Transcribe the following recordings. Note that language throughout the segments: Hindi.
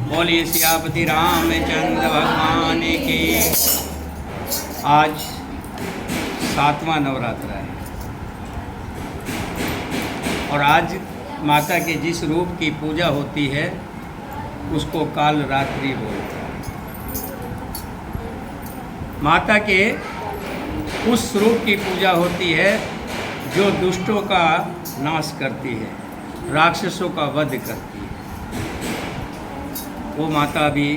बोलिए सियापति रामचंद्र भगवान की। आज 7वां नवरात्र है और आज माता के जिस रूप की पूजा होती है उसको काल रात्रि बोलते हैं। माता के उस रूप की पूजा होती है जो दुष्टों का नाश करती है, राक्षसों का वध करती है। वो माता भी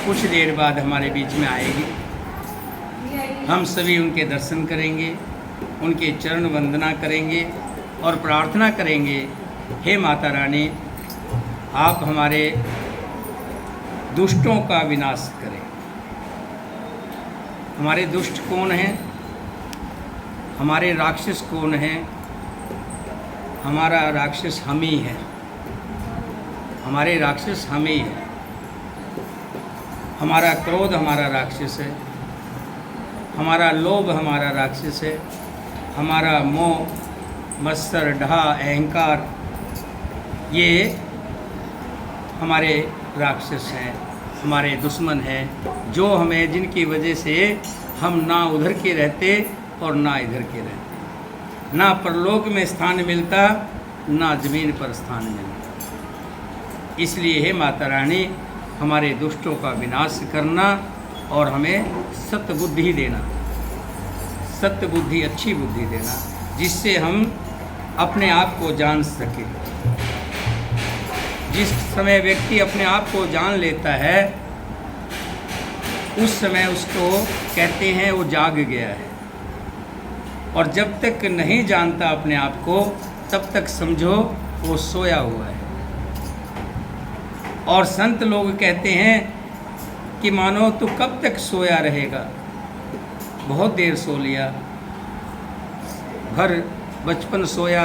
कुछ देर बाद हमारे बीच में आएगी। हम सभी उनके दर्शन करेंगे, उनके चरण वंदना करेंगे और प्रार्थना करेंगे, हे माता रानी आप हमारे दुष्टों का विनाश करें। हमारे दुष्ट कौन हैं? हमारे राक्षस कौन हैं? हमारा राक्षस हम ही है। हमारे राक्षस हम ही है। हमारा क्रोध हमारा राक्षस है, हमारा लोभ हमारा राक्षस है, हमारा मोह मत्सर ढा अहंकार ये हमारे राक्षस हैं, हमारे दुश्मन हैं, जो हमें जिनकी वजह से हम ना उधर के रहते और ना इधर के रहते, ना परलोक में स्थान मिलता ना ज़मीन पर स्थान मिलता। इसलिए हे माता रानी हमारे दुष्टों का विनाश करना और हमें सत्य बुद्धि देना, सत्य बुद्धि अच्छी बुद्धि देना, जिससे हम अपने आप को जान सकें। जिस समय व्यक्ति अपने आप को जान लेता है उस समय उसको कहते हैं वो जाग गया है, और जब तक नहीं जानता अपने आप को तब तक समझो वो सोया हुआ है। और संत लोग कहते हैं कि मानो तू कब तक सोया रहेगा, बहुत देर सो लिया, भर बचपन सोया,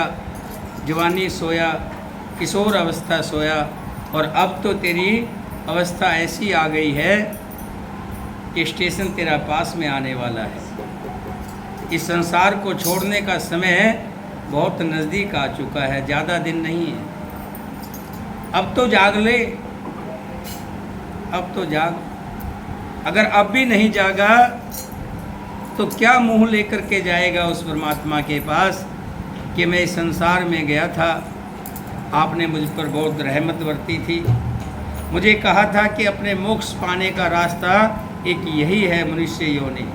जवानी सोया, किशोर अवस्था सोया, और अब तो तेरी अवस्था ऐसी आ गई है कि स्टेशन तेरा पास में आने वाला है। इस संसार को छोड़ने का समय बहुत नज़दीक आ चुका है, ज़्यादा दिन नहीं है। अब तो जाग ले, अब तो जाग। अगर अब भी नहीं जागा तो क्या मुंह लेकर के जाएगा उस परमात्मा के पास कि मैं इस संसार में गया था, आपने मुझ पर बहुत रहमत बरती थी, मुझे कहा था कि अपने मोक्ष पाने का रास्ता एक यही है मनुष्य योनि,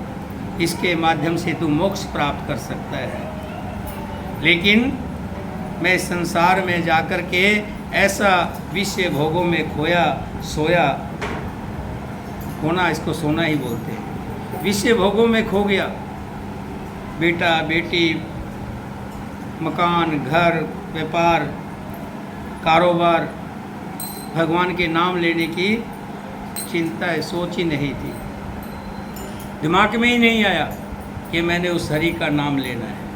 इसके माध्यम से तू मोक्ष प्राप्त कर सकता है। लेकिन मैं संसार में जाकर के ऐसा विषय भोगों में खोया सोया, खोना इसको सोना ही बोलते हैं, विषय भोगों में खो गया। बेटा बेटी, मकान घर व्यापार कारोबार, भगवान के नाम लेने की चिंता सोच ही नहीं थी, दिमाग में ही नहीं आया कि मैंने उस हरि का नाम लेना है।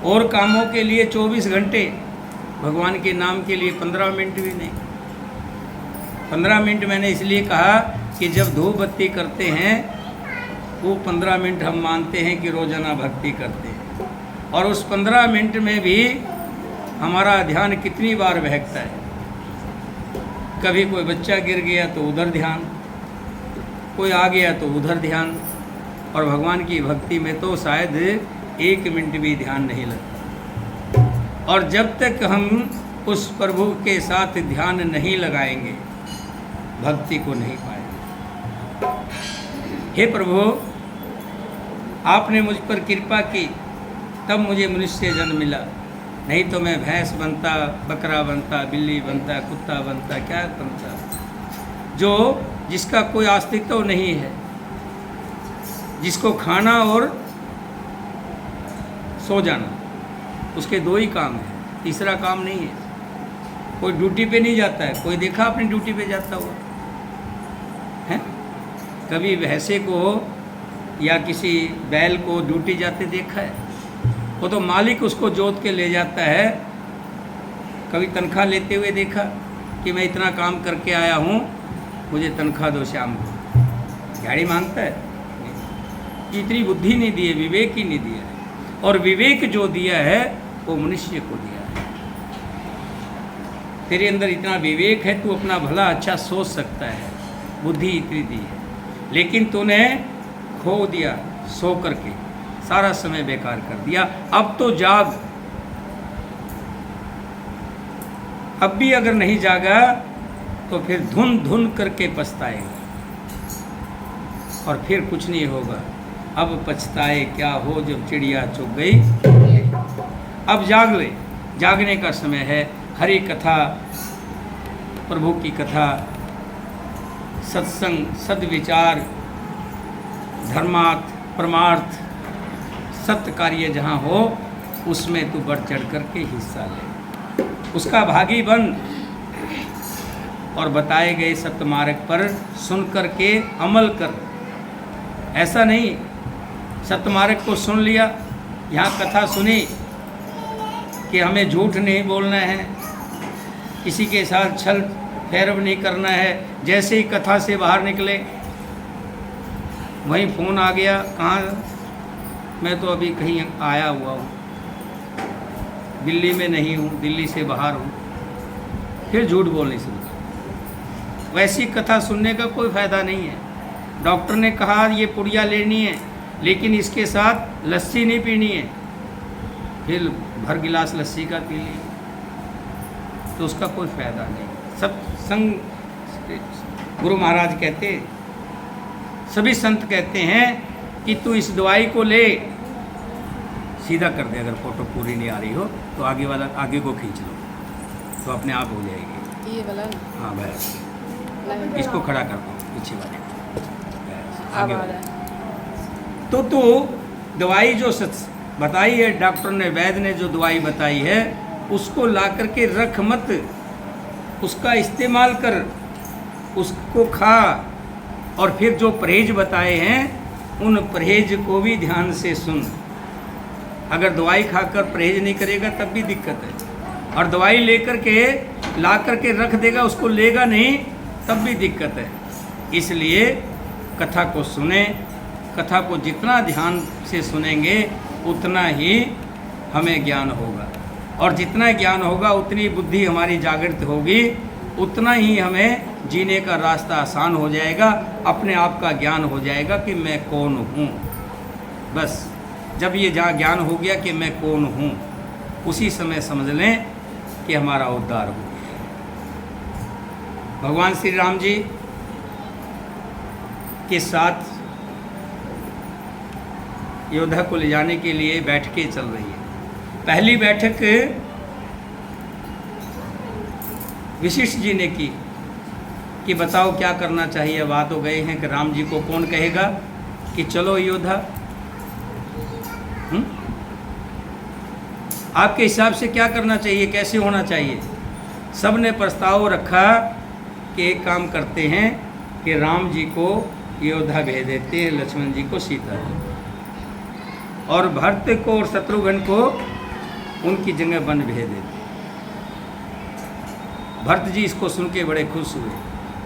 और कामों के लिए 24 घंटे, भगवान के नाम के लिए 15 मिनट भी नहीं। 15 मिनट मैंने इसलिए कहा कि जब धूप बत्ती करते हैं वो 15 मिनट हम मानते हैं कि रोज़ाना भक्ति करते हैं, और उस 15 मिनट में भी हमारा ध्यान कितनी बार बहकता है। कभी कोई बच्चा गिर गया तो उधर ध्यान, कोई आ गया तो उधर ध्यान, और भगवान की भक्ति में तो शायद 1 मिनट भी ध्यान नहीं लगता। और जब तक हम उस प्रभु के साथ ध्यान नहीं लगाएंगे भक्ति को नहीं पाएंगे। हे प्रभु आपने मुझ पर कृपा की तब मुझे मनुष्य जन्म मिला, नहीं तो मैं भैंस बनता, बकरा बनता, बिल्ली बनता, कुत्ता बनता, क्या बनता, जो जिसका कोई अस्तित्व नहीं है, जिसको खाना और सो जाना, उसके 2 ही काम है, तीसरा काम नहीं है। कोई ड्यूटी पे नहीं जाता है, कोई देखा अपनी ड्यूटी पे जाता हुआ है? कभी भैंसे को या किसी बैल को ड्यूटी जाते देखा है? वो तो मालिक उसको जोत के ले जाता है। कभी तनख्वाह लेते हुए देखा कि मैं इतना काम करके आया हूँ, मुझे तनख्वाह दो शाम को? गाड़ी मांगता है? इतनी बुद्धि नहीं दी है, विवेक ही नहीं दिया है। और विवेक जो दिया है वो मनुष्य को दिया है। तेरे अंदर इतना विवेक है, तू अपना भला अच्छा सोच सकता है, बुद्धि इतनी दी है, लेकिन तूने खो दिया सो करके, सारा समय बेकार कर दिया। अब तो जाग, अब भी अगर नहीं जागा तो फिर धुन धुन करके पछताएगा और फिर कुछ नहीं होगा। अब पछताए क्या हो जब चिड़िया चुग गई। अब जाग ले, जागने का समय है। हरि कथा, प्रभु की कथा, सत्संग, सद्विचार, धर्मार्थ, परमार्थ, सत्य कार्य जहाँ हो उसमें तू बढ़ चढ़ करके हिस्सा ले, उसका भागी बन और बताए गए सत्य मार्ग पर सुन करके अमल कर। ऐसा नहीं सत्य मार्ग को सुन लिया, यहाँ कथा सुनी कि हमें झूठ नहीं बोलना है, किसी के साथ छल फैरव नहीं करना है। जैसे ही कथा से बाहर निकले वहीं फ़ोन आ गया, कहाँ, मैं तो अभी कहीं आया हुआ हूँ, दिल्ली में नहीं हूँ, दिल्ली से बाहर हूँ। फिर झूठ बोलने शुरू कर। वैसी कथा सुनने का कोई फ़ायदा नहीं है। डॉक्टर ने कहा ये पुड़िया लेनी है लेकिन इसके साथ लस्सी नहीं पीनी है, फिर भर गिलास लस्सी का पी ली, तो उसका कोई फ़ायदा नहीं। सब संग, गुरु महाराज कहते, सभी संत कहते हैं कि तू इस दवाई को ले, सीधा कर दे, अगर फोटो पूरी नहीं आ रही हो तो आगे वाला, आगे को खींच लो तो अपने आप हो जाएगी। ये वाला, हाँ बस, इसको खड़ा कर दो पीछे वाले, आगे वाला। तो तू दवाई जो बताई है डॉक्टर ने, वैद्य ने जो दवाई बताई है उसको ला करके रख मत, उसका इस्तेमाल कर, उसको खा, और फिर जो परहेज बताए हैं उन परहेज को भी ध्यान से सुन। अगर दवाई खाकर परहेज नहीं करेगा तब भी दिक्कत है, और दवाई लेकर के ला करके रख देगा, उसको लेगा नहीं तब भी दिक्कत है। इसलिए कथा को सुने, कथा को जितना ध्यान से सुनेंगे उतना ही हमें ज्ञान होगा, और जितना ज्ञान होगा उतनी बुद्धि हमारी जागृत होगी, उतना ही हमें जीने का रास्ता आसान हो जाएगा, अपने आप का ज्ञान हो जाएगा कि मैं कौन हूँ। बस जब ये ज्ञान हो गया कि मैं कौन हूँ, उसी समय समझ लें कि हमारा उद्धार हो गया। भगवान श्री राम जी के साथ योद्धा को ले जाने के लिए बैठकें चल रही है। पहली बैठक वशिष्ठ जी ने की कि बताओ क्या करना चाहिए। बात हो गए हैं कि राम जी को कौन कहेगा कि चलो योद्धा, आपके हिसाब से क्या करना चाहिए, कैसे होना चाहिए। सब ने प्रस्ताव रखा कि एक काम करते हैं कि राम जी को योद्धा भेज देते हैं, लक्ष्मण जी को सीता जी, और भरत को और शत्रुघ्न को उनकी जगह वन भेज देते। भरत जी इसको सुन के बड़े खुश हुए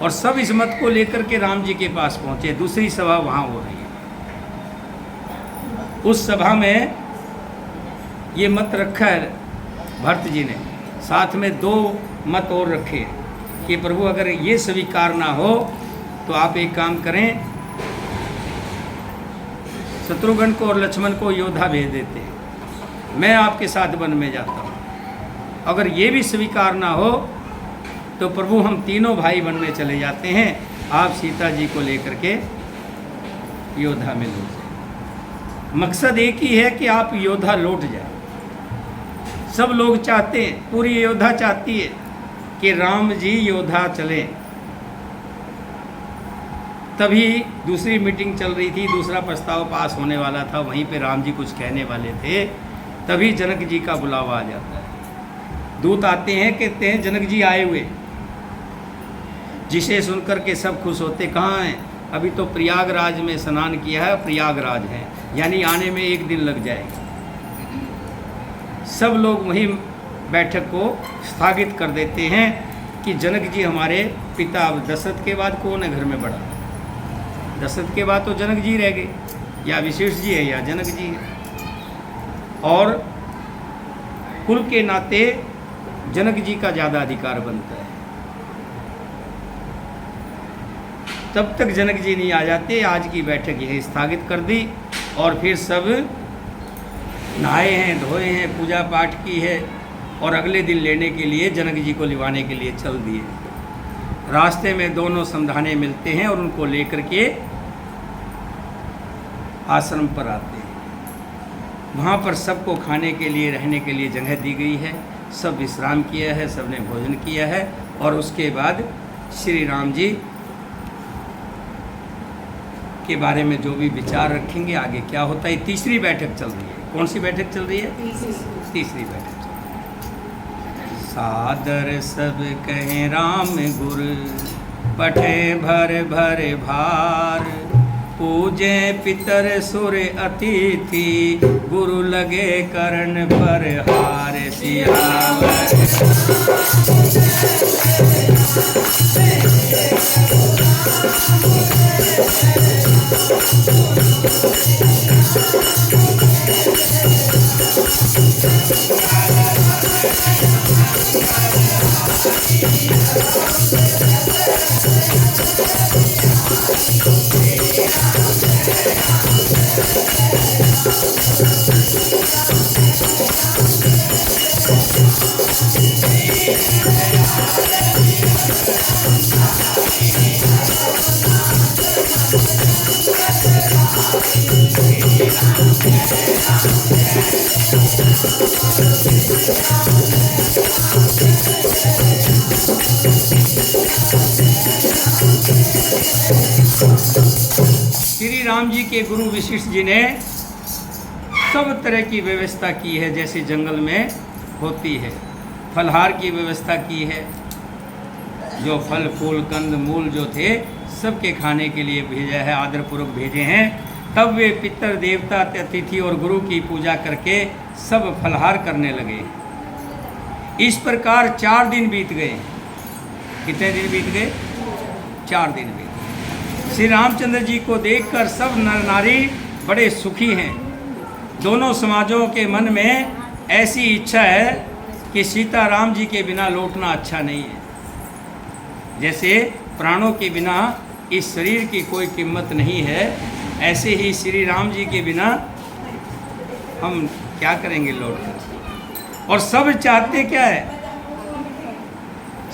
और सब इस मत को लेकर के राम जी के पास पहुँचे। दूसरी सभा वहाँ हो रही है। उस सभा में ये मत रखा है भरत जी ने, साथ में 2 मत और रखे कि प्रभु अगर ये स्वीकार ना हो तो आप एक काम करें, शत्रुघ्न को और लक्ष्मण को योद्धा भेज देते हैं, मैं आपके साथ वन में जाता हूँ। अगर ये भी स्वीकार ना हो तो प्रभु हम तीनों भाई वन में चले जाते हैं, आप सीता जी को लेकर के योद्धा में लौट जाए। मकसद एक ही है कि आप योद्धा लौट जाए। सब लोग चाहते हैं, पूरी योद्धा चाहती है कि राम जी योद्धा चले। तभी दूसरी मीटिंग चल रही थी, दूसरा प्रस्ताव पास होने वाला था, वहीं पे राम जी कुछ कहने वाले थे। तभी जनक जी का बुलावा आ जाता है। दूत आते हैं, कहते हैं जनक जी आए हुए, जिसे सुनकर के सब खुश होते। कहाँ हैं? अभी तो प्रयागराज में स्नान किया है, प्रयागराज है, यानी आने में 1 दिन लग जाएगा। सब लोग वहीं बैठक को स्थगित कर देते हैं कि जनक जी हमारे पिता, अब दशरथ के बाद कौन है घर में बड़ा? दशरथ के बाद तो जनक जी रह गए, या वशिष्ठ जी है या जनक जी है। और कुल के नाते जनक जी का ज़्यादा अधिकार बनता है। तब तक जनक जी नहीं आ जाते। आज की बैठक यह स्थगित कर दी और फिर सब नहाए हैं, धोए हैं, पूजा पाठ की है और अगले दिन लेने के लिए जनक जी को लिवाने के लिए चल दिए। रास्ते में दोनों समधाने मिलते हैं और उनको लेकर के आश्रम पर आते हैं। वहाँ पर सबको खाने के लिए, रहने के लिए जगह दी गई है। सब विश्राम किया है, सबने भोजन किया है और उसके बाद श्री राम जी के बारे में जो भी विचार रखेंगे, आगे क्या होता है। तीसरी बैठक चल रही है। कौन सी बैठक चल रही है? तीसरी बैठक चल रही है। सादर सब कहें राम गुर, पठे भर भर भार, पूजे पितर सुर अतिथि, गुरु लगे करण पर हार। सियावर श्री राम जी के गुरु वशिष्ठ जी ने सब तरह की व्यवस्था की है, जैसे जंगल में होती है। फलहार की व्यवस्था की है, जो फल फूल कंद मूल जो थे सबके खाने के लिए भेजा है, आदरपूर्वक भेजे हैं। तब वे पितर देवता अतिथि और गुरु की पूजा करके सब फलहार करने लगे। इस प्रकार 4 दिन बीत गए। कितने दिन बीत गए? 4 दिन बीत गए। श्री रामचंद्र जी को देखकर सब नर नारी बड़े सुखी हैं। दोनों समाजों के मन में ऐसी इच्छा है कि सीता राम जी के बिना लौटना अच्छा नहीं है। जैसे प्राणों के बिना इस शरीर की कोई कीमत नहीं है, ऐसे ही श्री राम जी के बिना हम क्या करेंगे लौटकर। और सब चाहते क्या है?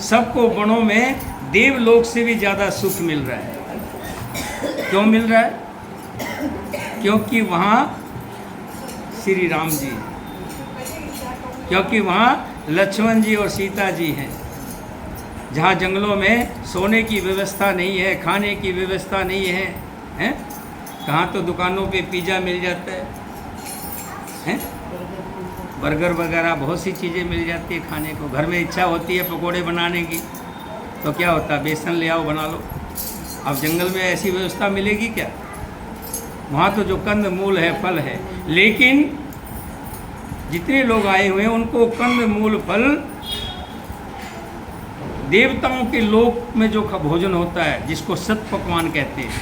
सबको वनों में देवलोक से भी ज़्यादा सुख मिल रहा है। क्यों मिल रहा है? क्योंकि वहाँ श्री राम जी, क्योंकि वहाँ लक्ष्मण जी और सीता जी हैं। जहाँ जंगलों में सोने की व्यवस्था नहीं है, खाने की व्यवस्था नहीं है, हैं? कहाँ तो दुकानों पे पिज़्ज़ा मिल जाता है, बर्गर वगैरह बहुत सी चीज़ें मिल जाती है खाने को। घर में इच्छा होती है पकोड़े बनाने की, तो क्या होता है, बेसन ले आओ बना लो। अब जंगल में ऐसी व्यवस्था मिलेगी क्या? वहाँ तो जो कंद मूल है, फल है। लेकिन जितने लोग आए हुए हैं उनको कंद मूल फल, देवताओं के लोक में जो भोजन होता है जिसको सत पकवान कहते हैं,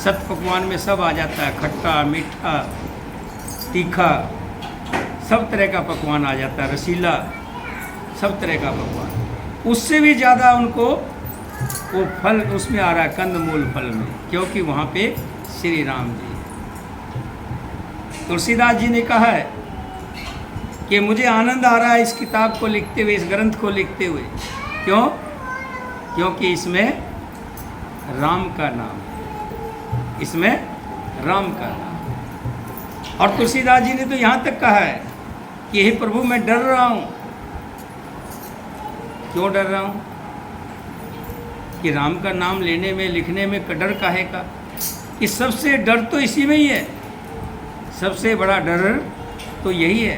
सत पकवान में सब आ जाता है। खट्टा, मीठा, तीखा, सब तरह का पकवान आ जाता है। रसीला, सब तरह का पकवान। उससे भी ज़्यादा उनको वो फल उसमें आ रहा है, कंद मूल फल में, क्योंकि वहाँ पे श्री राम जी। तुलसीदास जी ने कहा है कि मुझे आनंद आ रहा है इस किताब को लिखते हुए, इस ग्रंथ को लिखते हुए। क्यों? क्योंकि इसमें राम का नाम है, इसमें राम का नाम। और तुलसीदास जी ने तो यहाँ तक कहा है कि हे प्रभु मैं डर रहा हूँ। क्यों डर रहा हूँ? कि राम का नाम लेने में, लिखने में डर काहे का? कि सबसे डर तो इसी में ही है। सबसे बड़ा डर तो यही है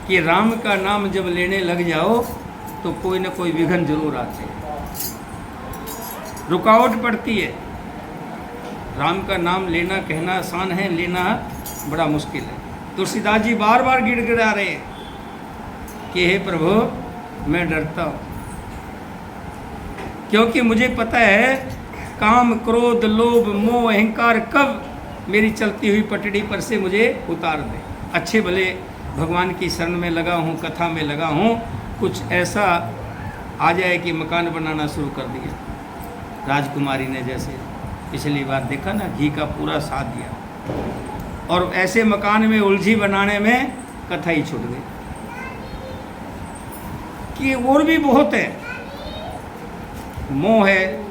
कि राम का नाम जब लेने लग जाओ तो कोई ना कोई विघ्न जरूर आते हैं, रुकावट पड़ती है। राम का नाम लेना, कहना आसान है, लेना बड़ा मुश्किल है। तुलसीदास जी बार बार गिड़गिड़ा रहे हैं कि हे प्रभु मैं डरता हूँ, क्योंकि मुझे पता है काम, क्रोध, लोभ, मोह, अहंकार कब मेरी चलती हुई पटड़ी पर से मुझे उतार दे। अच्छे भले भगवान की शरण में लगा हूँ, कथा में लगा हूँ, कुछ ऐसा आ जाए कि मकान बनाना शुरू कर दिया। राजकुमारी ने जैसे पिछली बार देखा ना, घी का पूरा साथ दिया और ऐसे मकान में उलझी बनाने में कथा ही छूट गई। कि और भी बहुत है, मोह है,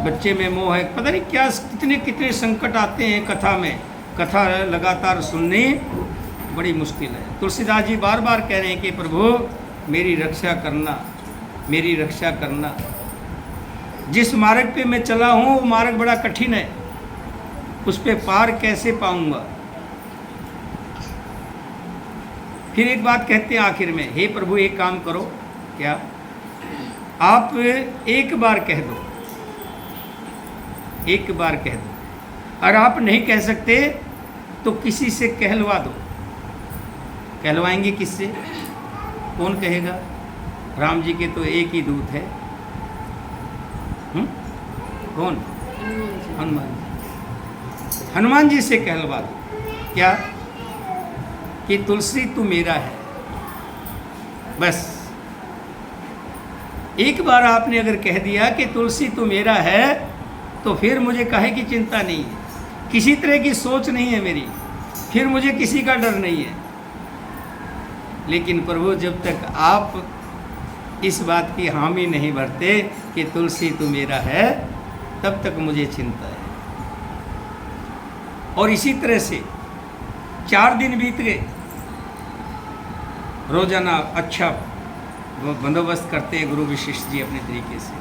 बच्चे में मोह है, पता नहीं क्या कितने कितने संकट आते हैं कथा में। कथा लगातार सुननी बड़ी मुश्किल है। तुलसीदास जी बार बार कह रहे हैं कि प्रभु मेरी रक्षा करना, मेरी रक्षा करना। जिस मार्ग पे मैं चला हूँ वो मार्ग बड़ा कठिन है, उस पे पार कैसे पाऊंगा। फिर एक बात कहते हैं आखिर में, हे प्रभु एक काम करो, क्या आप एक बार कह दो, एक बार कह दो, और आप नहीं कह सकते तो किसी से कहलवा दो। कहलवाएंगे किससे? कौन कहेगा? राम जी के तो एक ही दूत है। कौन? हनुमान जी। हनुमान जी से कहलवा दो क्या? कि तुलसी तू मेरा है। बस एक बार आपने अगर कह दिया कि तुलसी तू मेरा है, तो फिर मुझे काहे की चिंता नहीं है, किसी तरह की सोच नहीं है मेरी, फिर मुझे किसी का डर नहीं है। लेकिन प्रभु जब तक आप इस बात की हामी नहीं भरते कि तुलसी तू मेरा है, तब तक मुझे चिंता है। और इसी तरह से 4 दिन बीत गए, रोजाना अच्छा बंदोबस्त करते हैं गुरु वशिष्ठ जी अपने तरीके से।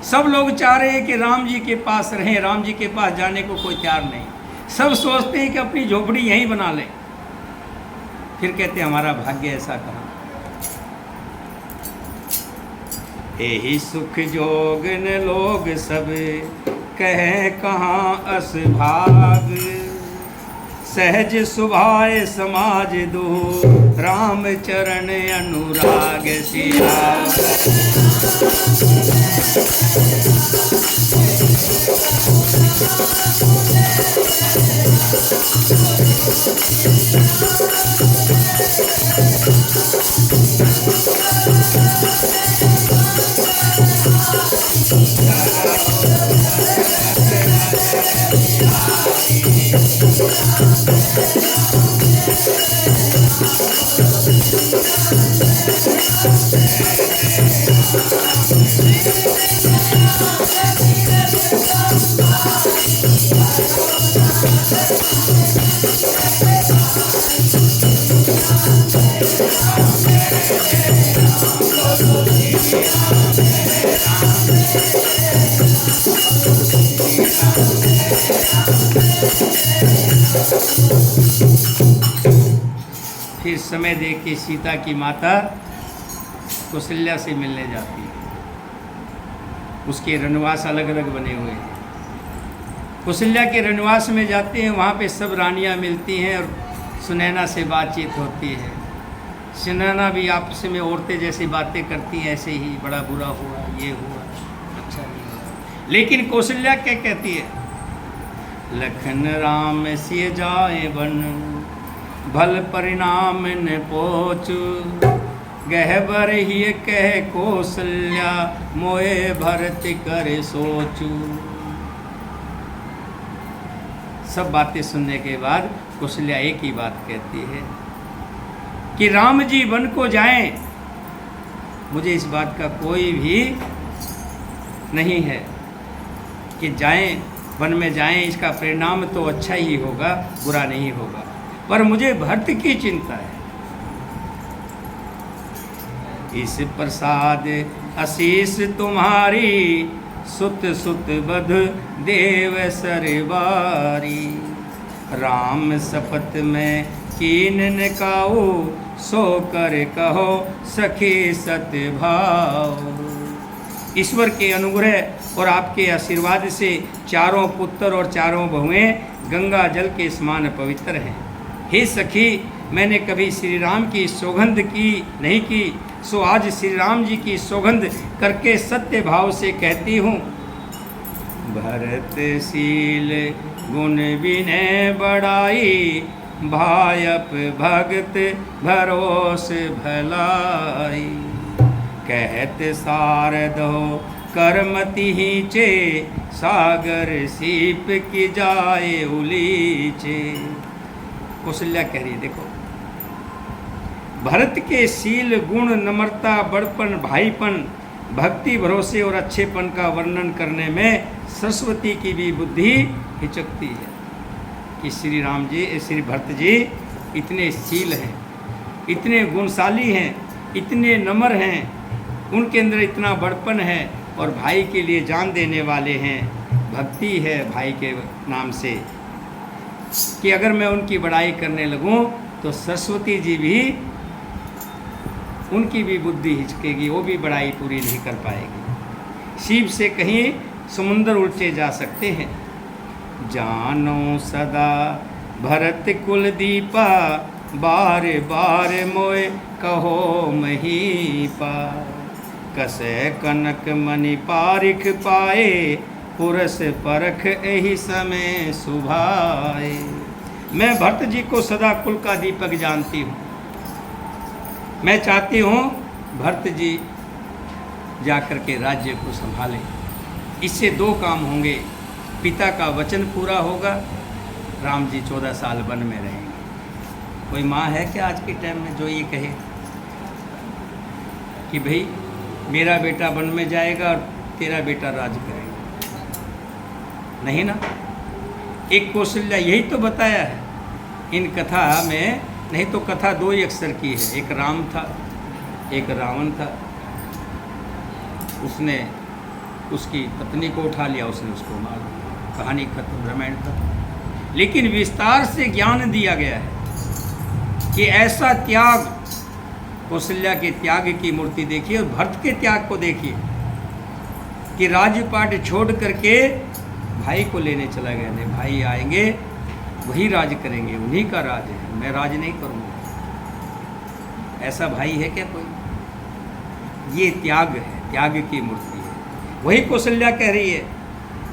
सब लोग चाह रहे हैं कि राम जी के पास रहें, राम जी के पास जाने को कोई तैयार नहीं। सब सोचते हैं कि अपनी झोपड़ी यहीं बना लें। फिर कहते हैं हमारा भाग्य ऐसा कहाँ। यही सुख जोगन लोग सब कहें कहाँ अस भाग, सहज सुभाए समाज दो, राम चरण अनुराग सिया। फिर समय देख के सीता की माता कौशल्या से मिलने जाती है। उसके रनवास अलग अलग बने हुए हैं। कौशल्या के रनवास में जाते हैं, वहाँ पे सब रानियाँ मिलती हैं और सुनैना से बातचीत होती है। सुनैना भी आपस में औरतें जैसी बातें करती हैं, ऐसे ही बड़ा बुरा हुआ, ये हुआ, अच्छा नहीं हुआ। लेकिन कौशल्या क्या कहती है? लखन राम सिय जाए बन, भल परिणाम न पोचु, गहबर ही कह कौशल्या, मोए भरत करे सोचू। सब बातें सुनने के बाद कौशल्या एक ही बात कहती है कि राम जी वन को जाएं, मुझे इस बात का कोई भी नहीं है कि जाएं, वन में जाएं, इसका परिणाम तो अच्छा ही होगा, बुरा नहीं होगा, पर मुझे भरत की चिंता है। इस प्रसाद आशीष तुम्हारी, सुत सुत बध देव सरवारी, राम शपथ में कीन काऊ, सो कर कहो सखी सत्य भाव। ईश्वर के अनुग्रह और आपके आशीर्वाद से चारों पुत्र और चारों बहुएं गंगा जल के समान पवित्र हैं। हे सखी, मैंने कभी श्री राम की सौगंध की नहीं की, सो आज श्री राम जी की सौगंध करके सत्य भाव से कहती हूँ। भरत शील गुण विनय बढ़ाई, भायप भगत भरोस भलाई। कहत सारदो करमति चे, सागर सीप की जाए उलीचे। कौशल्या कह रही है, देखो भरत के शील गुण नम्रता बड़पन भाईपन भक्ति भरोसे और अच्छेपन का वर्णन करने में सरस्वती की भी बुद्धि हिचकती है कि श्री राम जी श्री भरत जी इतने शील हैं, इतने गुणशाली हैं, इतने नम्र हैं, उनके अंदर इतना बड़पन है और भाई के लिए जान देने वाले हैं, भक्ति है भाई के नाम से, कि अगर मैं उनकी बड़ाई करने लगूं तो सरस्वती जी भी उनकी भी बुद्धि हिचकेगी, वो भी बड़ाई पूरी नहीं कर पाएगी। शिव से कहीं समुंदर उलटे जा सकते हैं। जानो सदा भरत कुल दीपा, बार बार मोए कहो महीपा। कसे कनक मणि पारिख पाए, पुरस परख एहि समय सुभाए। मैं भरत जी को सदा कुल का दीपक जानती हूँ। मैं चाहती हूँ भरत जी जाकर के राज्य को संभालें। इससे दो काम होंगे, पिता का वचन पूरा होगा, राम जी 14 साल वन में रहेंगे। कोई माँ है क्या आज के टाइम में जो ये कहे कि भाई मेरा बेटा वन में जाएगा और तेरा बेटा राज करेगा? नहीं ना। एक कौशल्या यही तो बताया है इन कथा में। नहीं तो कथा दो ही अक्षर की है, एक राम था एक रावण था। उसने उसकी पत्नी को उठा लिया, उसने उसको मार दिया, कहानी खत्म, रामायण खत्म। लेकिन विस्तार से ज्ञान दिया गया है कि ऐसा त्याग, कौशल्या के त्याग की मूर्ति देखिए और भरत के त्याग को देखिए कि राजपाट छोड़ करके भाई को लेने चला गया। नहीं, भाई आएंगे वही राज करेंगे, उन्हीं का राज है, मैं राज नहीं करूँगा। ऐसा भाई है क्या कोई? ये त्याग है, त्याग की मूर्ति है। वही कौशल्या कह रही है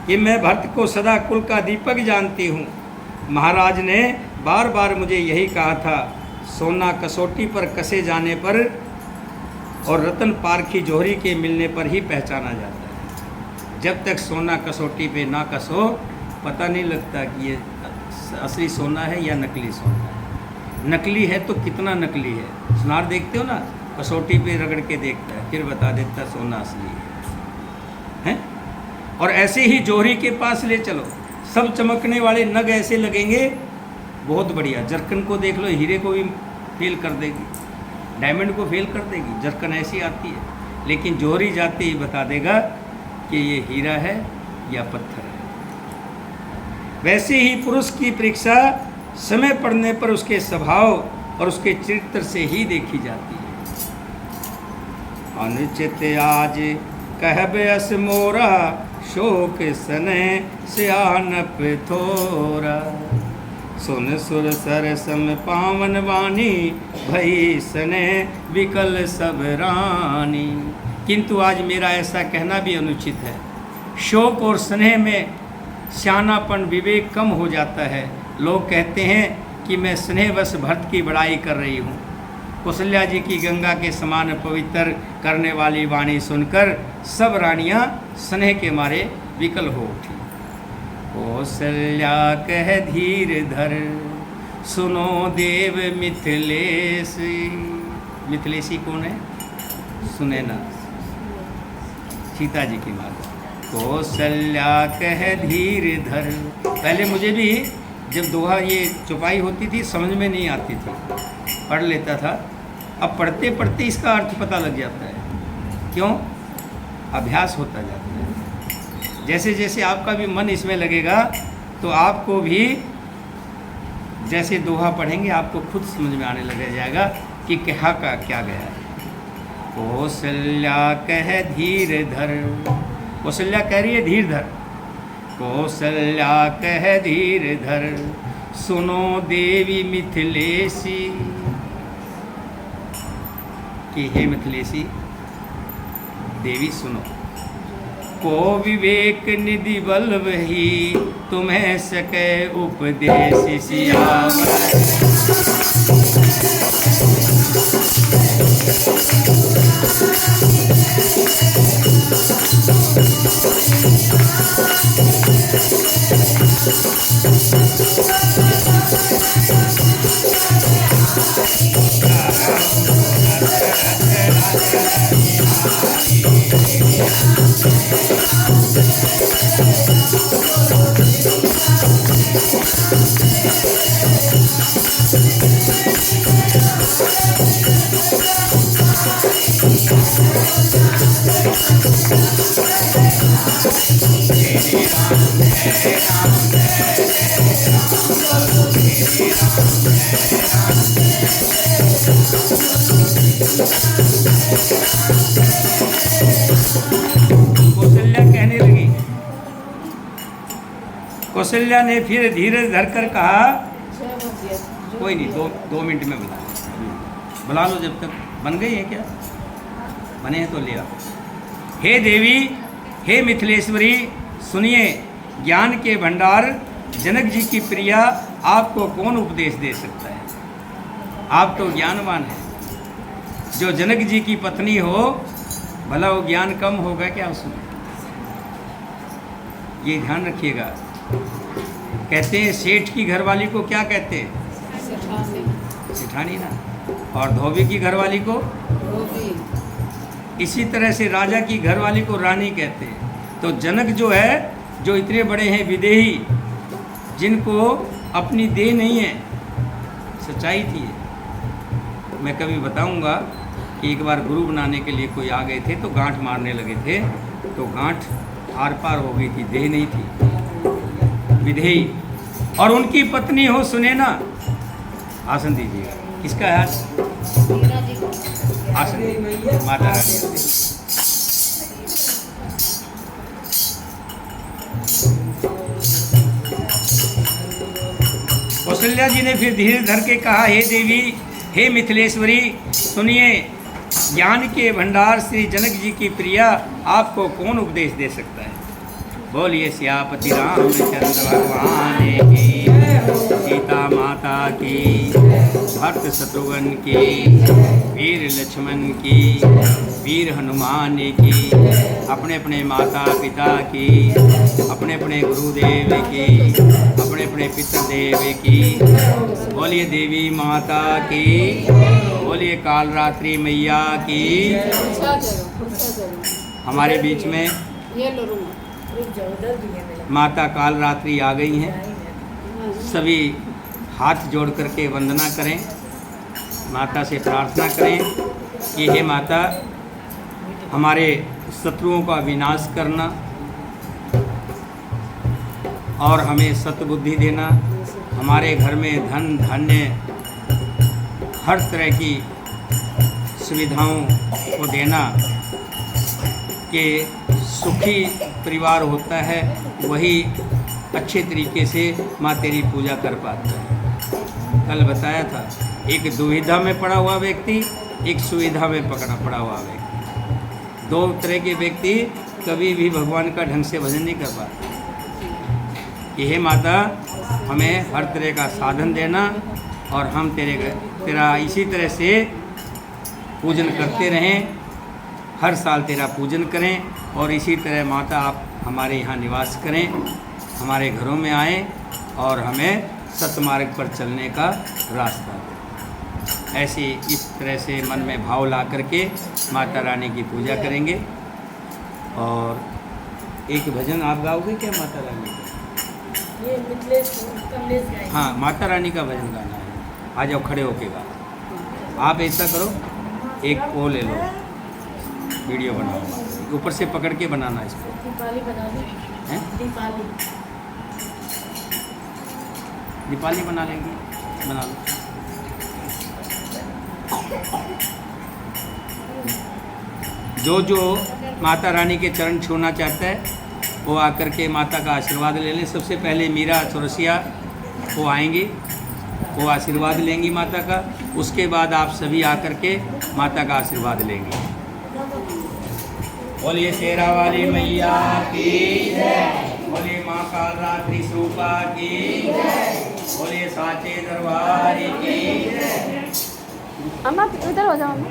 कि मैं भरत को सदा कुल का दीपक जानती हूँ। महाराज ने बार बार मुझे यही कहा था, सोना कसौटी पर कसे जाने पर और रतन पारखी जोहरी के मिलने पर ही पहचाना जाता है। जब तक सोना कसौटी पे ना कसो पता नहीं लगता कि ये असली सोना है या नकली सोना है। नकली है तो कितना नकली है। सुनार देखते हो ना, कसौटी पे रगड़ के देखता है, फिर बता देता सोना असली है। और ऐसे ही जोहरी के पास ले चलो, सब चमकने वाले नग ऐसे लगेंगे, बहुत बढ़िया। जरकन को देख लो, हीरे को भी फेल कर देगी, डायमंड को फेल कर देगी, जरकन ऐसी आती है। लेकिन जोहरी जाते ही बता देगा कि ये हीरा है या पत्थर है। वैसे ही पुरुष की परीक्षा समय पड़ने पर उसके स्वभाव और उसके चरित्र से ही देखी जाती है। अनुचित आज कहब अस मोरा, शोक सने सियानप थोरा। सुन सुर सरसम पावन वाणी, भई सने विकल सब रानी। किंतु आज मेरा ऐसा कहना भी अनुचित है। शोक और स्नेह में सियानापन विवेक कम हो जाता है। लोग कहते हैं कि मैं स्नेहवश भरत की बड़ाई कर रही हूँ। कौशल्या जी की गंगा के समान पवित्र करने वाली वाणी सुनकर सब रानियाँ स्नेह के मारे विकल हो उठी। कौशल्या कह धीर धर, सुनो देव मिथिलेशी। मिथिलेशी कौन है? सुने ना, सीता जी की माता। कौशल्या कह धीर धर। पहले मुझे भी जब दोहा ये चौपाई होती थी समझ में नहीं आती थी, पढ़ लेता था। अब पढ़ते पढ़ते इसका अर्थ पता लग जाता है। क्यों? अभ्यास होता जाता है। जैसे जैसे आपका भी मन इसमें लगेगा तो आपको भी जैसे दोहा पढ़ेंगे आपको खुद समझ में आने लग जाएगा कि कहा का क्या गया है। कौशल्या कह धीर धर। कौशल्या कह रही है धीर धर। कौशल्या कह धीर धर, सुनो देवी मिथिलेशी। कि हे मिथिलेशी देवी सुनो। को विवेक निधि बल वही, तुम्हें सके उपदेश सियावर। कौशल्या कहने लगी। कौशल्या ने फिर धीरज धरकर कहा, कोई नहीं, दो मिनट में बुला लो, जब तक बन गई है क्या, बने हैं तो ले आओ। हे देवी, हे मिथिलेश्वरी, सुनिए, ज्ञान के भंडार जनक जी की प्रिया, आपको कौन उपदेश दे सकता है? आप तो ज्ञानवान हैं। जो जनक जी की पत्नी हो, भला वो ज्ञान कम होगा क्या उसमें? ये ध्यान रखिएगा। कहते हैं सेठ की घरवाली को क्या कहते हैं? सेठानी ना। और धोबी की घरवाली को धोबी। इसी तरह से राजा की घरवाली को रानी कहते हैं। तो जनक जो है, जो इतने बड़े हैं विदेही, जिनको अपनी देह नहीं है, सच्चाई थी। मैं कभी बताऊंगा कि एक बार गुरु बनाने के लिए कोई आ गए थे, तो गांठ मारने लगे थे, तो गांठ आर पार हो गई थी, देह नहीं थी, विदेही। और उनकी पत्नी हो, सुने ना, आसन दीजिएगा। किसका है आसन? माता रानी। कौशल्या जी ने फिर धीरे धर के कहा, हे देवी, हे मिथिलेश्वरी, सुनिए, ज्ञान के भंडार श्री जनक जी की प्रिया, आपको कौन उपदेश दे सकता है? बोलिए सियापति रामचंद्र भगवान की, सीता माता की, भक्त शत्रुघ्न की, वीर लक्ष्मण की, वीर हनुमान की, अपने अपने माता पिता की, अपने अपने गुरुदेव की, अपने अपने पितृदेव की। बोलिए देवी माता की, बोलिए काल रात्रि मैया की। हमारे बीच में माता काल रात्रि आ गई हैं। सभी हाथ जोड़ करके वंदना करें, माता से प्रार्थना करें कि हे माता, हमारे शत्रुओं का विनाश करना और हमें सत्बुद्धि देना, हमारे घर में धन धान्य हर तरह की सुविधाओं को देना, कि सुखी परिवार होता है वही अच्छे तरीके से माँ तेरी पूजा कर पाता है। कल बताया था, एक दुविधा में पड़ा हुआ व्यक्ति, एक सुविधा में पड़ा हुआ व्यक्ति। दो तरह के व्यक्ति कभी भी भगवान का ढंग से भजन नहीं कर पाते। कि हे माता, हमें हर तरह का साधन देना और हम तेरा इसी तरह से पूजन करते रहें, हर साल तेरा पूजन करें, और इसी तरह माता आप हमारे यहाँ निवास करें, हमारे घरों में आएँ और हमें सतमार्ग पर चलने का रास्ता दें। ऐसे इस तरह से मन में भाव ला करके माता रानी की पूजा करेंगे। और एक भजन आप गाओगे क्या माता रानी का? ये हाँ, माता रानी का भजन गाना है। आ जाओ, खड़े होके गाओ। आप ऐसा करो, एक वो ले लो, वीडियो बनाओ, ऊपर से पकड़ के बनाना इसको। दीपाली बना लेंगे, दीपाली बना लेंगे, बना लो। जो माता रानी के चरण छूना चाहता है वो आकर के माता का आशीर्वाद ले लें। सबसे पहले मीरा चौरसिया वो आएंगी, वो आशीर्वाद लेंगी माता का। उसके बाद आप सभी आकर के माता का आशीर्वाद लेंगे। बोलिए शेरा वाली मैया की बोलिए माँ कालरात्रि स्वरूपा की बोलिए साचे दरबार की। अम्मा उधर हो जाओ अम्मा।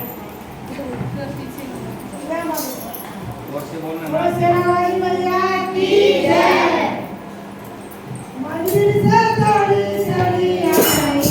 और से बोलना बोलो शेरा वाली मैया की जय। मंदिर से थोड़ी चली आई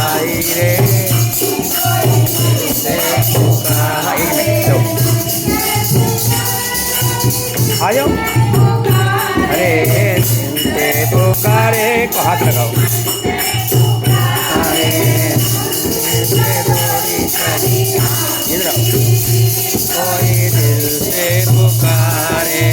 आई रे आ जाओ। अरे ते पुकारे को हाथ लगाओ। अरे इधर आओ। कोई दिल से पुकारे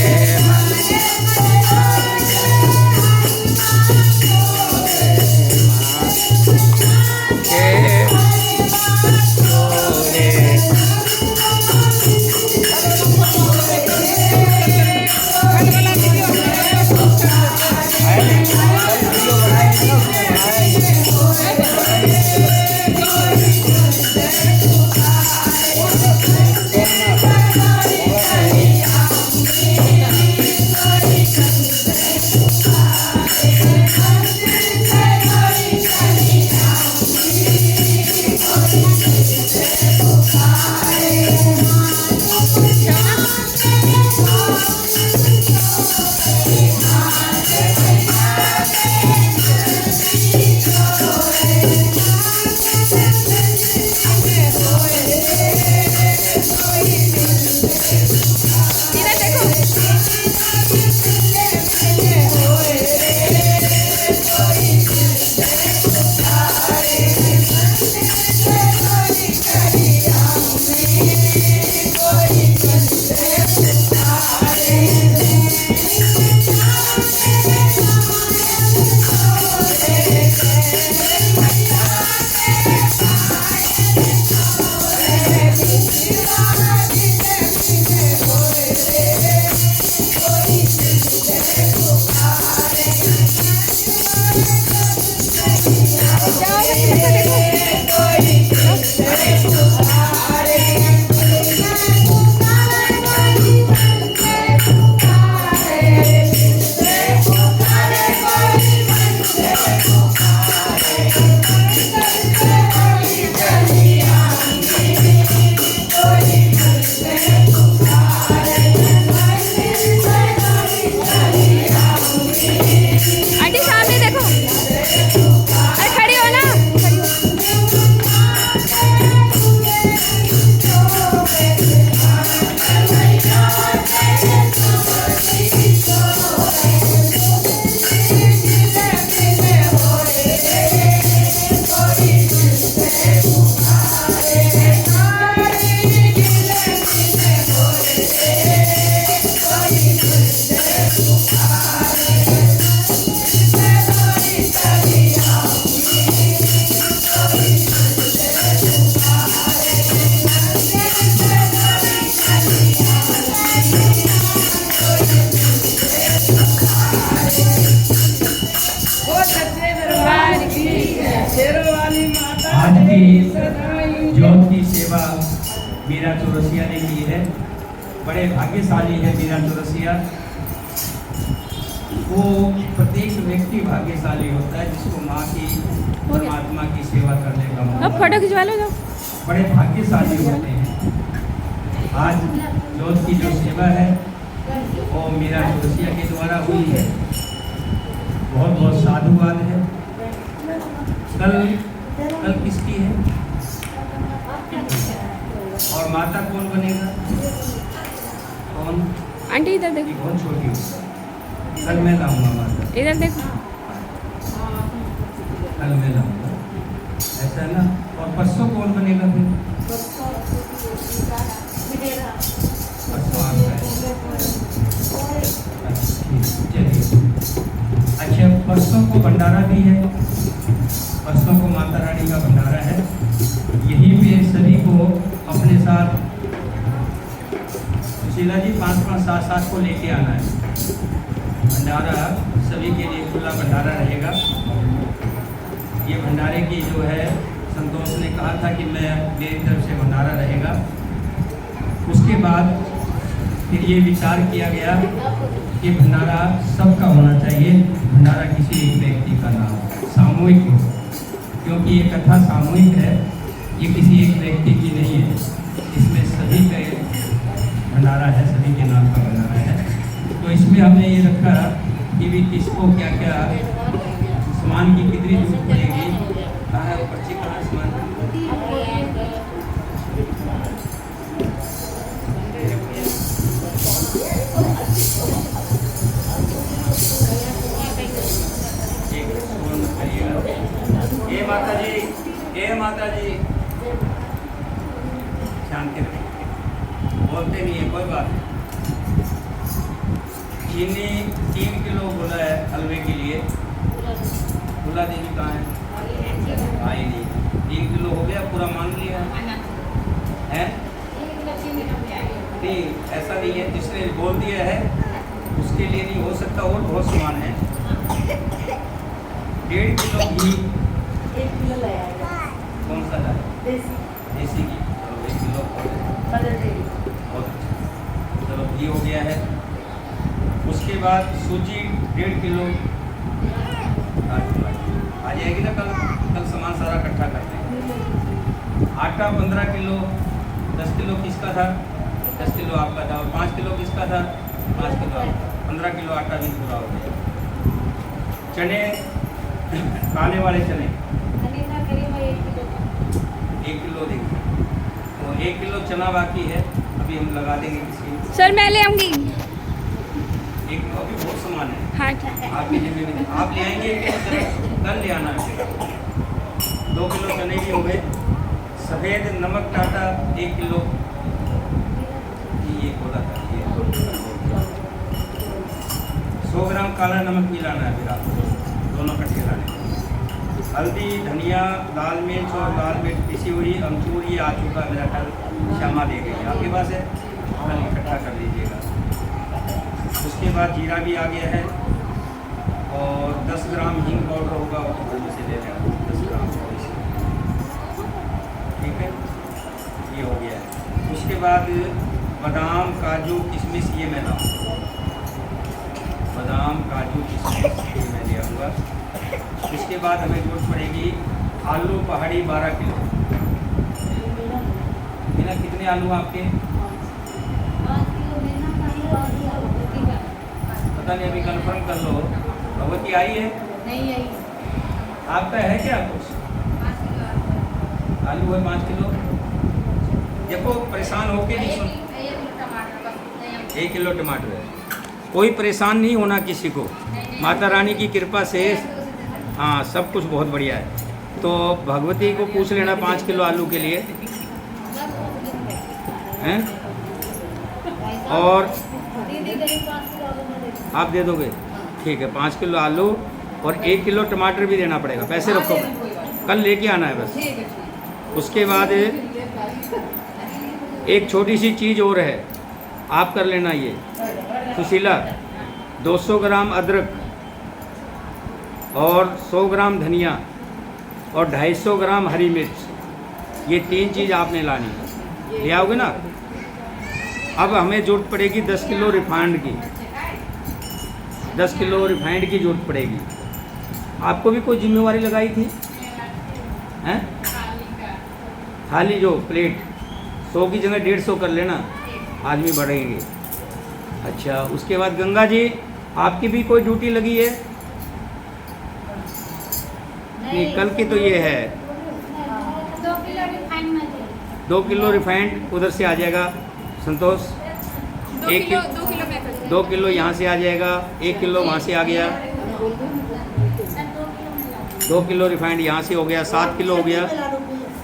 शेरवाली माता आज की तेरी सदाई। ज्योत की सेवा मीरा चौरसिया ने की है। बड़े भाग्यशाली है मीरा चौरसिया। वो प्रत्येक व्यक्ति भाग्यशाली होता है जिसको माँ की परमात्मा की सेवा करने का मौका अब फोटो खिंचवा लो जाओ। बड़े भाग्यशाली होते हैं। आज ज्योत की जो सेवा है वो मीरा चौरसिया के द्वारा हुई है। बहुत बहुत साधुवाद है। कल किसकी है और माता कौन बनेगा? कौन? आंटी इधर देखो, ये बहुत छोटी है। कल मैं लाऊंगा माता, इधर देखो। कल मैं लाऊंगा, ऐसा है ना। और परसों कौन बनेगा फिर? परसों आपका है। चलिए, अच्छा परसों को भंडारा भी है। परसों को माता रानी का भंडारा है। यहीं पे सभी को अपने साथ सुशीला जी 5-5, 7-7 को लेके आना है। भंडारा सभी के लिए खुला भंडारा रहेगा। ये भंडारे की जो है संतोष ने कहा था कि मैं मेरी तरफ से भंडारा रहेगा। उसके बाद फिर ये विचार किया गया कि भंडारा सबका होना चाहिए। भंडारा किसी एक व्यक्ति का ना हो, सामूहिक हो, क्योंकि ये कथा सामूहिक है, ये किसी एक व्यक्ति की नहीं है। इसमें सभी का भंडारा है, सभी के नाम का भंडारा है। तो इसमें हमने ये रखा कि भी किसको क्या क्या सामान की कितनी जरूरत पड़ेगी। कहाँ है पर्ची, कहाँ सामान? ए माता जी, ए माता जी, शांति रहिए, बोलते नहीं है, कोई बात नहीं। चीनी 3 किलो बोला है हलवे के लिए। भुला देवी कहाँ है? आई नहीं। 3 किलो हो गया, पूरा मान लिया है? नहीं, ऐसा नहीं है, जिसने बोल दिया है उसके लिए नहीं हो सकता। और बहुत सामान है। 1.5 किलो घी। कौन सा है? देसी घी। चलो 1 किलो बहुत अच्छा। चलो घी हो गया है। उसके बाद सूजी 1.5 किलो आ जाएगी ना। कल सामान सारा इकट्ठा कर देंगे। आटा 15 किलो। 10 किलो किसका था? 10 किलो आपका था। और 5 किलो किसका था? 5 किलो आपका। 15 किलो आटा भी पूरा हो गया। चने, काले वाले चने 1 किलो देंगे। तो 1 किलो चना बाकी है, अभी हम लगा देंगे किसी। सर मैं ले आऊंगी। 1 किलो अभी बहुत सामान है। हाँ ठीक है। आपकी जिम्मे में आप ले आएंगे, कल ले आना है। 2 किलो चने भी हो गए। सफ़ेद नमक टाटा 1 किलो। ये बोला था, ये 100 ग्राम काला नमक मिलाना है। फिर आप दोनों इकट्ठे लाने। हल्दी, धनिया, लाल मिर्च और लाल मिर्च पिसी हुई, अमचूर ये आ चुका मेरा। कल श्यामा दे गई, आपके पास है, कल इकट्ठा कर लीजिएगा। उसके बाद जीरा भी आ गया है। और 10 ग्राम हींग पाउडर होगा, वो तो से ले लेना 10 ग्राम। ठीक है, ये हो गया है। उसके बाद बादाम, काजू, किशमिश ये मैं लाऊंगा। बादाम, काजू, किशमिश ये मैं ले आऊँगा। इसके बाद हमें जरूरत पड़ेगी आलू पहाड़ी 12 किलो। बिना कितने आलू आपके? पता नहीं, अभी कंफर्म कर लो। भगवती आई है? नहीं आई। आपका है क्या कुछ? आलू है 5 किलो। देखो परेशान होके नहीं सुन। 1 किलो टमाटर है। कोई परेशान नहीं होना किसी को। माता रानी की कृपा से हाँ सब कुछ बहुत बढ़िया है। तो भगवती को पूछ लेना 5 किलो आलू के लिए हैं। और आप दे दोगे? ठीक है, 5 किलो आलू और 1 किलो टमाटर भी देना पड़ेगा। पैसे रखो, कल लेके आना है बस। उसके बाद एक छोटी सी चीज़ और है, आप कर लेना ये सुशीला। 200 ग्राम अदरक और 100 ग्राम धनिया और 250 ग्राम हरी मिर्च। ये 3 चीज़ आपने लानी है, ले आओगे ना। अब हमें जरूरत पड़ेगी 10 किलो रिफाइंड की, 10 किलो रिफाइंड की जरूरत पड़ेगी। आपको भी कोई जिम्मेवारी लगाई थी हैं? थाली जो प्लेट 100 की जगह 150 कर लेना, आदमी बढ़ेंगे। अच्छा, उसके बाद गंगा जी आपकी भी कोई ड्यूटी लगी है? नहीं, कल की तो ये है। 2 किलो रिफाइंड में दे। 2 किलो रिफाइंड उधर से आ जाएगा संतोष। 2 किलो मैं कर 2 किलो यहाँ से आ जाएगा, 1 किलो वहाँ से आ गया। 2 किलो रिफाइंड यहाँ से हो गया, 7 किलो हो गया।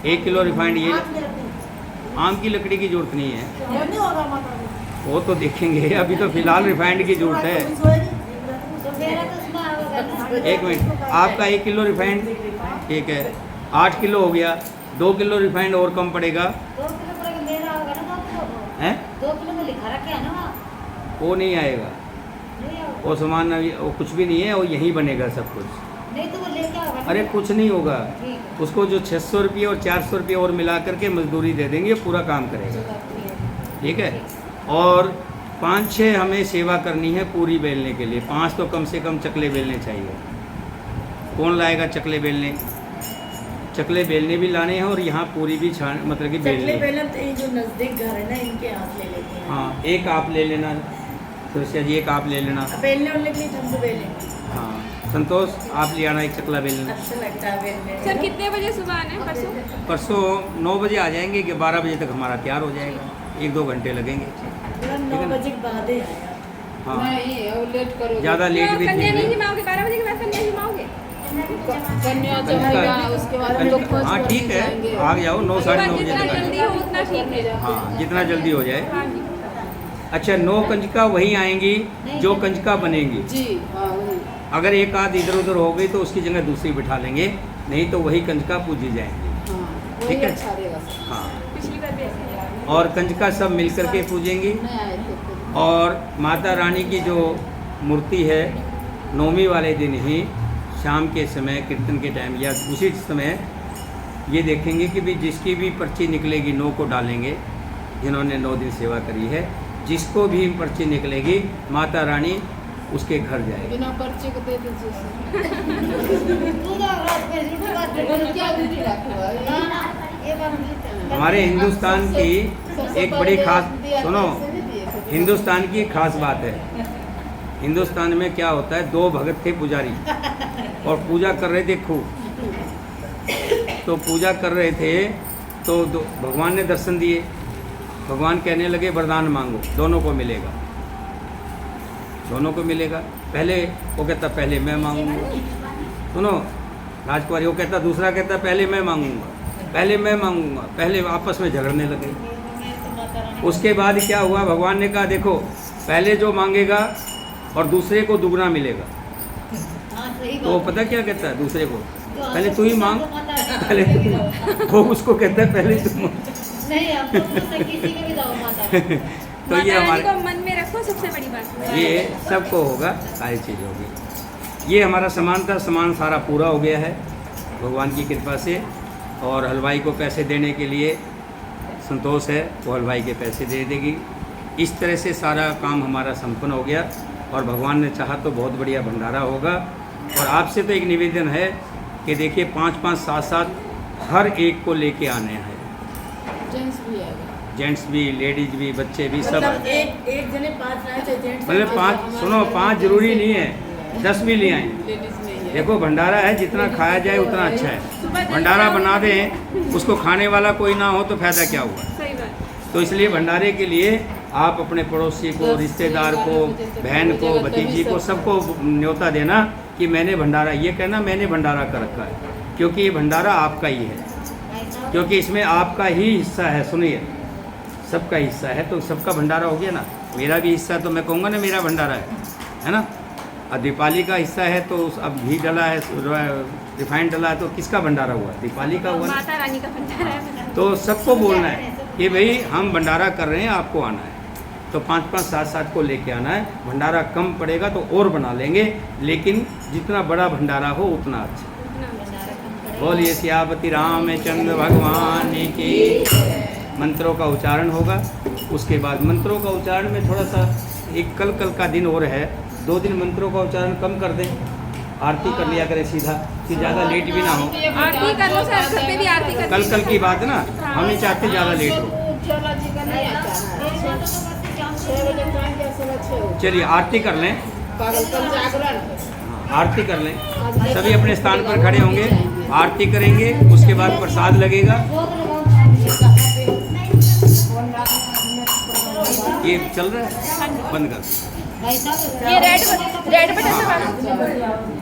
1 किलो रिफाइंड ये। आम की लकड़ी की जरूरत नहीं है, वो तो देखेंगे। अभी तो फिलहाल रिफाइंड की जरूरत है। एक मिनट, आपका 1 किलो रिफाइंड ठीक है, 8 किलो हो गया। 2 किलो रिफाइंड और कम पड़ेगा हैं? 2 किलो में लिखा रखे है ना, वो नहीं आएगा, वो सामान वो कुछ भी नहीं है, वो यहीं बनेगा सब कुछ। नहीं तो वो लेके आओगे। अरे कुछ नहीं होगा, ठीक उसको जो 600 रुपये और 400 रुपये और मिला करके मजदूरी दे देंगे, पूरा काम करेगा। ठीक है। और 5-6 हमें सेवा करनी है पूरी बेलने के लिए। 5 तो कम से कम चकले बेलने चाहिए। कौन लाएगा चकले बेलने? चकले बेलने भी लाने हैं और यहाँ पूरी भी छान मतलब कि बेलने। चकले बेलन तो ये जो नजदीक घर है ना, इनके हाथ ले लेते हैं। हाँ, एक आप ले लेना सुरक्षा जी, एक आप ले लेना। अब बेलने उलने के लिए हमको बेलेंगे। हाँ संतोष, आप ले आना एक चकला बेलना। अच्छा लगता है बेलने। सर कितने बजे सुबह आना है परसों? परसों 9 बजे आ जाएंगे कि 12 बजे तक हमारा तैयार हो जाएगा। 1-2 घंटे लगेंगे। पूरा 9 बजे के बाद ही आया। हाँ, नहीं वो लेट करो। ज़्यादा लेट भी कन्या नहीं नहीं। जिमाओगे? 12 बजे के बाद कन्या जिमाओगे? कन्या जमाएगा, उसके बाद हम लोग खोज हाँ कर ठीक है, जाएंगे। आ जाओ 9 साढ़े 9 बजे जितना तक आ जल्दी जाओ। हो उतना ठीक है। हाँ, जितना जल्दी हो जाए। हाँ जी। अच्छा, 9 कंजका वहीं आएंगी जो कंजका बनेंगी। जी हाँ वही। अगर एक आध इधर उधर हो गई तो उसकी जगह दूसरी बिठा लेंगे, नहीं तो वही कंजका पूजी जाएंगी। हाँ ठीक वही है। अच्छा रहेगा सर। हाँ, पिछली बार भी ऐसे ही हुआ। और कंजका सब मिल करके पूजेंगी। नहीं आए थे फिर। और माता रानी की जो मूर्ति है, 9वीं वाले दिन ही शाम के समय कीर्तन के टाइम या उसी समय ये देखेंगे कि भी जिसकी भी पर्ची निकलेगी 9 को डालेंगे, जिन्होंने 9 दिन सेवा करी है। जिसको भी पर्ची निकलेगी माता रानी उसके घर जाएगी। बिना पर्चे को दे दीजिए सर। तू तो रात में झूठी बात बोलो क्या दीदी रखा ना ना ये बात हमारे हिंदुस्तान की एक बड़ी खास, सुनो, हिंदुस्तान की एक खास बात है। हिंदुस्तान में क्या होता है, 2 भगत थे पुजारी और पूजा कर रहे थे खूब। तो पूजा कर रहे थे तो भगवान ने दर्शन दिए। भगवान कहने लगे वरदान मांगो, दोनों को मिलेगा, दोनों को मिलेगा। पहले वो कहता पहले मैं मांगूंगा, सुनो राजकुमारी, वो कहता, दूसरा कहता पहले मैं मांगूंगा, पहले मैं मांगूंगा। पहले आपस में झगड़ने लगे। उसके बाद क्या हुआ, भगवान ने कहा देखो पहले जो मांगेगा और दूसरे को दुगना मिलेगा। तो वो पता क्या कहता है दूसरे को, पहले तू ही मांग, पहले वो उसको कहता है पहले तू मांग। नहीं हम तो किसी के भी जाओ माता। तो ये माता रानी हमारे को मन में रखो, सबसे बड़ी बात। ये सबको होगा, सारी चीज़ होगी। ये हमारा सामान था, सामान सारा पूरा हो गया है भगवान की कृपा से। और हलवाई को पैसे देने के लिए संतोष है, वो हलवाई के पैसे दे देगी। इस तरह से सारा काम हमारा संपन्न हो गया और भगवान ने चाहा तो बहुत बढ़िया भंडारा होगा। और आपसे तो एक निवेदन है कि देखिए 5-5, 7-7 हर एक को लेके आने हैं। जेंट्स भी आएगा। जेंट्स भी, लेडीज भी, बच्चे भी, सब। मतलब एक जने 5 लाए थे जेंट्स। मतलब 5 सुनो, 5 जरूरी नहीं है, 10 भी ले आए। लेडीज नहीं है। देखो भंडारा है, जितना खाया जाए उतना अच्छा है। भंडारा बना दें, उसको खाने वाला कोई ना हो तो फायदा क्या हुआ। सही बात। तो इसलिए भंडारे के लिए आप अपने पड़ोसी को, रिश्तेदार को, बहन को, भतीजी को, सबको न्योता देना कि मैंने भंडारा, ये कहना मैंने भंडारा कर रखा है, क्योंकि ये भंडारा आपका ही है, क्योंकि इसमें आपका ही हिस्सा है। सुनिए, सबका हिस्सा है तो सबका भंडारा हो गया ना। मेरा भी हिस्सा तो मैं कहूँगा ना मेरा भंडारा है ना। और दीपाली का हिस्सा है तो अब घी डला है, रिफाइंड डला है, तो किसका भंडारा हुआ, दीपाली का हुआ ना। माता रानी का भंडारा है। तो सबको बोलना है कि भाई हम भंडारा कर रहे हैं, आपको आना है। तो 5-5, 7-7 को लेके आना है। भंडारा कम पड़ेगा तो और बना लेंगे, लेकिन जितना बड़ा भंडारा हो उतना अच्छा। उतना बोलिए सियापति रामचंद्र भगवान की। मंत्रों का उच्चारण होगा। उसके बाद मंत्रों का उच्चारण में थोड़ा सा एक कल का दिन और है, 2 दिन मंत्रों का उच्चारण कम कर दें, आरती कर लिया करें सीधा, कि ज़्यादा लेट भी ना हो। आरती कर लो सर, घर पे भी आरती कर कल की बात है ना, हम नहीं चाहते ज़्यादा लेट हो। उज्ज्वला जी का नहीं आता है 6 बजे टाइम के सुबह 6 बजे चलिए आरती कर लें, पागलपन जागरण आरती कर लें। सभी अपने स्थान पर खड़े होंगे, आरती करेंगे, उसके बाद प्रसाद लगेगा। ये चल रहा है, बंद कर। भाई साहब ये रेड बटन से